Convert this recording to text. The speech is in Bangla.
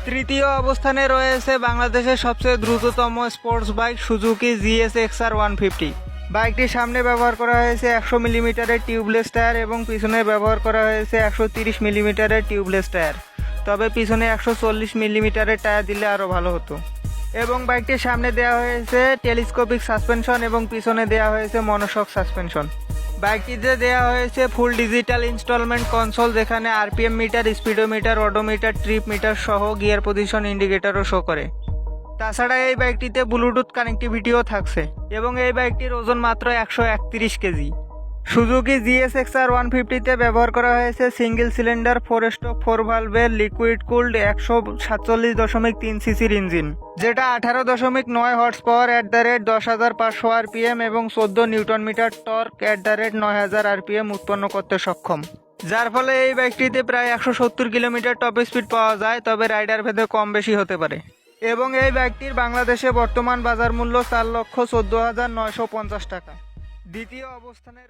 তৃতীয় অবস্থানে রয়েছে বাংলাদেশের সবচেয়ে দ্রুততম স্পোর্টস বাইক সুজুকি GSX-R 150। বাইকটির সামনে ব্যবহার করা হয়েছে 100 মিলিমিটারের টিউবলেস টায়ার এবং পিছনে ব্যবহার করা হয়েছে 130 মিলিমিটারের টিউবলেস টায়ার। তবে পিছনে 140 মিলিমিটারের টায়ার দিলে আরও ভালো হতো। এবং বাইকটির সামনে দেওয়া হয়েছে টেলিস্কোপিক সাসপেনশন এবং পিছনে দেওয়া হয়েছে মনোশক সাসপেনশন। বাইকটিতে দেওয়া হয়েছে ফুল ডিজিটাল ইনস্টলমেন্ট কনসোল, যেখানে RPM meter, speedometer, odometer, trip meter সহ গিয়ার পজিশন ইন্ডিকেটরও শো করে। তাছাড়া এই বাইকটিতে ব্লুটুথ কানেক্টিভিটিও থাকছে এবং এই বাইকটির ওজন মাত্র 131 কেজি। সুজুকি GSX-R 150-তে ব্যবহার করা হয়েছে সিঙ্গেল সিলিন্ডার 4 স্ট্রোক 4 ভালভের লিকুইড কুলড 147.3 সিসির ইঞ্জিন, যেটা 18.9 হর্স পাওয়ার @10,500 আরপিএম এবং 14 নিউটন মিটার টর্ক @9,000 আরপিএম উৎপন্ন করতে সক্ষম, যার ফলে এই বাইকটিতে প্রায় 170 কিলোমিটার টপ স্পিড পাওয়া যায়। তবে রাইডার ভেদে কম বেশি হতে পারে। এবং এই বাইকটির বাংলাদেশে বর্তমান বাজার মূল্য 4,14,950 টাকা। দ্বিতীয় অবস্থানে